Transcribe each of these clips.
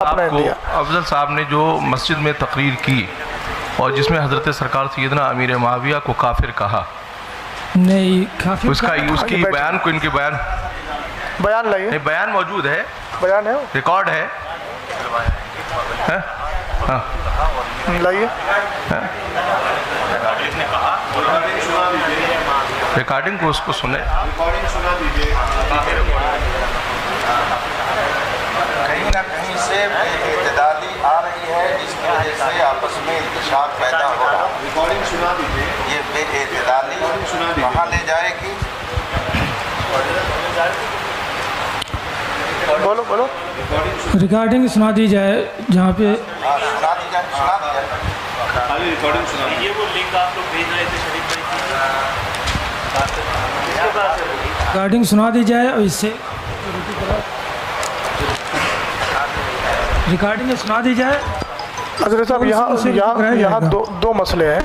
افضل صاحب نے جو مسجد میں تقریر کی اور جس میں حضرت سرکار سیدنا امیر معاویہ کو کافر کہا، نہیں کافر اس کی بیان کو، ان کے بیان لائیے، نہیں بیان موجود ہے، بیان ہے، ریکارڈ ہے، لائیے ریکارڈنگ کو، اس کو سنیں۔ کہیں نہ کہیں سے اعتدالی آ رہی ہے جس کی وجہ سے آپس میں انتشاق پیدا ہو رہا ہے۔ یہ بے اعتدالی کہاں لے جائے گی؟ بولو ریکارڈنگ سنا دی جائے جہاں پہ سنا دی جائے۔ یہ وہ لنک آپ لوگ بھیج رہے تھے شریف بھائی کی، ریکارڈنگ سنا دی جائے، اور اس سے ریکارڈنگ سنا دی جائے۔ حضرت صاحب یہاں دو مسئلے ہیں۔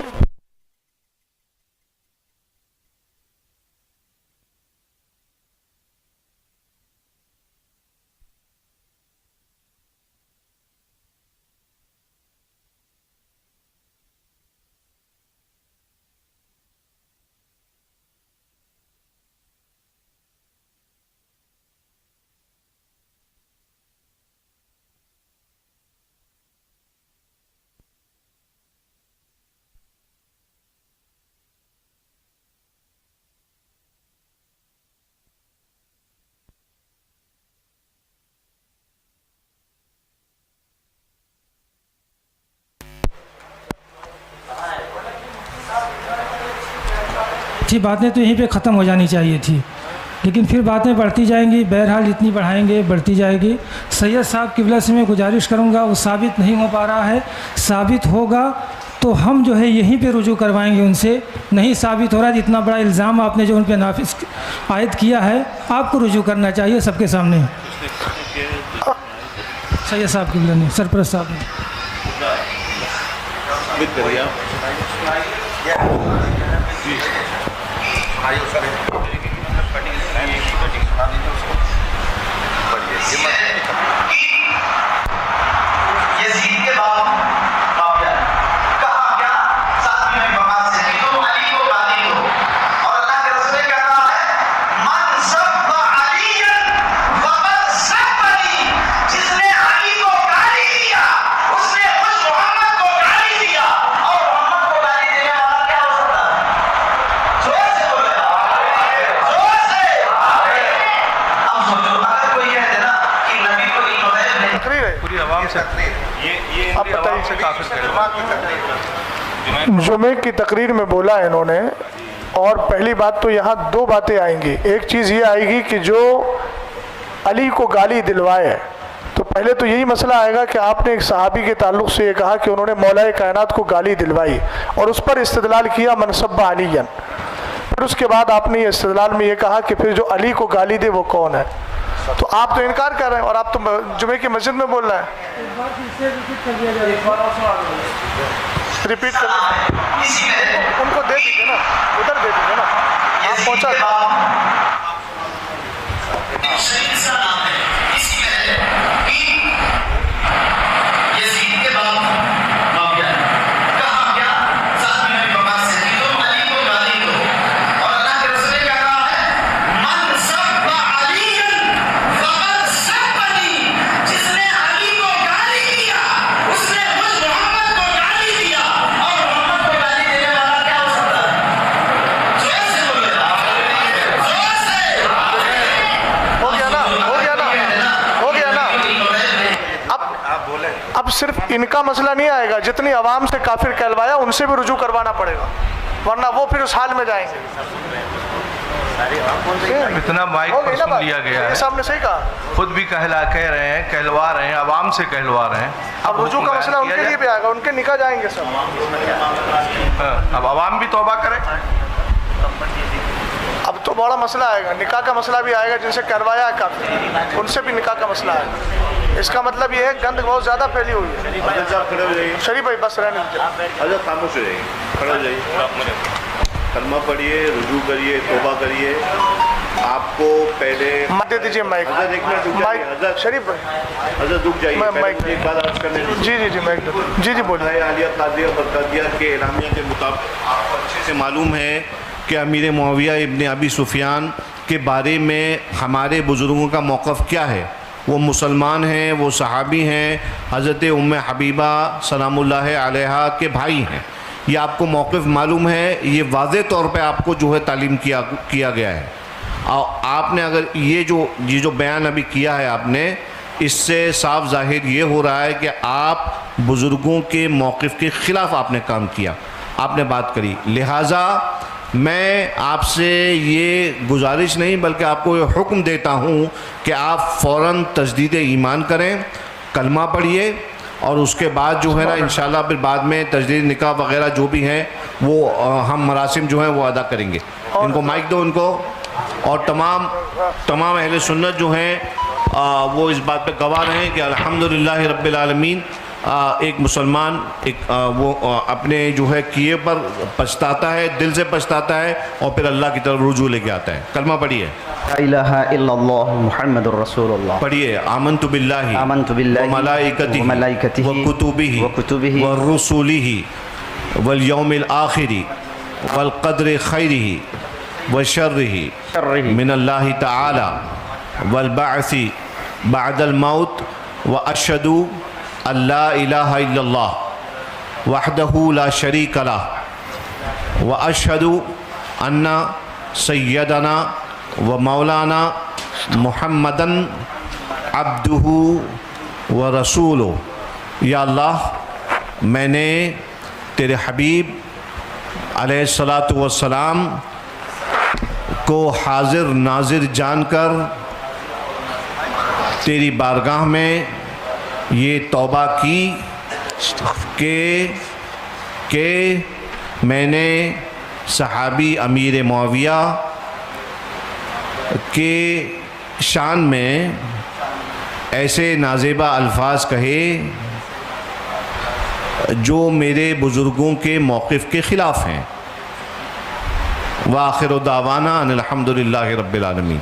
باتیں تو یہیں پہ ختم ہو جانی چاہیے تھی، لیکن پھر باتیں بڑھتی جائیں گی، بہرحال جتنی بڑھائیں گے بڑھتی جائے گی۔ سید صاحب قبلہ سے میں گزارش کروں گا، وہ ثابت نہیں ہو پا رہا ہے، ثابت ہوگا تو ہم جو ہے یہیں پہ رجوع کروائیں گے ان سے۔ نہیں ثابت ہو رہا ہے، اتنا بڑا الزام آپ نے جو ان پہ نافذ عائد کیا ہے، آپ کو رجوع کرنا چاہیے سب کے سامنے۔ سید صاحب قبلہ نے، سرپرست صاحب نے۔ یزید کے بعد معاویہ کہا کیا؟ ساتویں میں بقا سے کہ تم علی کو گالی دو، اور اللہ کے رسول کہہ رہا ہے من سب علی فقد سبنی، جس نے علی کو گالی دیا اس نے مجھ محمد کو گالی دیا، اور محمد کو گالی دینے والا کیا ہو سکتا ہے؟ زور سے بولے، زور سے۔ اب سوچو اگر کوئی کہہ دے نا کہ نبی کو علم غیب نہیں، تقریر ہے، پوری عوام سے آپ بتائیے۔ سے کافر کرے۔ جمعے کی تقریر میں بولا ہے انہوں نے، اور پہلی بات تو یہاں دو باتیں آئیں گی۔ ایک چیز یہ آئے گی کہ جو علی کو گالی دلوائے، تو پہلے تو یہی مسئلہ آئے گا کہ آپ نے ایک صحابی کے تعلق سے یہ کہا کہ انہوں نے مولا کائنات کو گالی دلوائی، اور اس پر استدلال کیا من سب علی۔ پھر اس کے بعد آپ نے یہ استدلال میں یہ کہا کہ پھر جو علی کو گالی دے وہ کون ہے؟ تو آپ تو انکار کر رہے ہیں، اور آپ تو جمعے کی مسجد میں بول رہے ہیں۔ ریپیٹ کر ان کو دے دیجیے نا، ادھر دے دیجیے نا، آپ پہنچا یزید کے بعد معاویہ کہا کیا؟ ساتویں میں بقا سے کہ تم علی کو گالی دو، اور اللہ کے رسول کہہ رہا ہے من سب علی فقد سبنی، جس نے علی کو گالی دیا اس نے مجھ محمد کو گالی دیا، اور محمد کو گالی دینے والا کیا ہو سکتا ہے؟ زور سے بولے، زور سے۔ ہو گیا نا، ہو گیا نا، ہو گیا نا۔ اب صرف ان کا مسئلہ نہیں آئے گا، جتنی عوام سے کافر کہلوایا ان سے بھی رجوع کروانا پڑے گا، ورنہ وہ پھر اس حال میں جائیں گے۔ اتنا مائک پر سن لیا گیا ہے، صاحب نے صحیح کہا، خود بھی کہہ رہے ہیں، کہلوا رہے ہیں، عوام سے کہلوا رہے ہیں۔ اب رجوع کا مسئلہ ان کے لیے بھی آئے گا، ان کے نکاح جائیں گے سب۔ اب عوام بھی توبہ کرے۔ اب تو بڑا مسئلہ آئے گا، نکاح کا مسئلہ بھی آئے گا، جن سے کروایا ہے کافر ان سے بھی نکاح کا مسئلہ آئے گا۔ اس کا مطلب یہ ہے گند بہت زیادہ پھیلی ہوئی ہے۔ شریف بھائی بس رہنے دیجیے، حضرت خاموش ہو جائیے، کھڑے ہو جائیے، کلمہ پڑھیے، رجوع کریے، توبہ کریے، آپ کو پہلے دے دیجیے مائک. حضرت ایک منٹ رک جائیے. مائک حضرت شریف بھائی. حضرت رک جائیے. میں پہلے مائک مجھے ایک بات عرض کرنے دیجیے. جی مائک. جی بولیے. عالیہ قادریہ برقادیہ کے اعلامیہ کے مطابق آپ کو اچھے سے معلوم ہے کہ امیر معاویہ ابن ابی سفیان کے بارے میں ہمارے بزرگوں کا موقف کیا ہے. وہ مسلمان ہیں, وہ صحابی ہیں, حضرت ام حبیبہ سلام اللہ علیہا کے بھائی ہیں. یہ آپ کو موقف معلوم ہے, یہ واضح طور پہ آپ کو جو ہے تعلیم کیا گیا ہے. آپ نے اگر یہ جو بیان ابھی کیا ہے آپ نے, اس سے صاف ظاہر یہ ہو رہا ہے کہ آپ بزرگوں کے موقف کے خلاف آپ نے کام کیا, آپ نے بات کری. لہٰذا میں آپ سے یہ گزارش نہیں بلکہ آپ کو یہ حکم دیتا ہوں کہ آپ فوراً تجدید ایمان کریں, کلمہ پڑھیے, اور اس کے بعد جو ہے نا انشاءاللہ پھر بعد میں تجدید نکاح وغیرہ جو بھی ہیں وہ ہم مراسم جو ہیں وہ ادا کریں گے. ان کو مائک دو ان کو. اور تمام اہل سنت جو ہیں وہ اس بات پہ گواہ رہیں کہ الحمدللہ رب العالمین ایک مسلمان وہ اپنے جو ہے کیے پر پچھتاتا ہے, دل سے پچھتاتا ہے, اور پھر اللہ کی طرف رجوع لے کے آتا ہے. کلمہ پڑھیے. لا الہ الا اللہ محمد الرسول اللہ. پڑھیے. آمنت باللہ وملائکتہ وکتبہ ورسولہ والیوم الآخر والقدر خیرہ وشرہ من اللہ تعالی والبعث بعد الموت واشہد ان لا الہ الا اللہ وحدہ لا شریک لہ واشہد ان سیدنا و مولانا محمدن عبدہ و رسولہ. یا اللہ, میں نے تیرے حبیب علیہ الصلاۃ والسلام کو حاضر ناظر جان کر تیری بارگاہ میں یہ توبہ کی کہ میں نے صحابی امیر معاویہ کے شان میں ایسے نازیبہ الفاظ کہے جو میرے بزرگوں کے موقف کے خلاف ہیں. وآخر دعوانا ان الحمدللہ رب العالمین.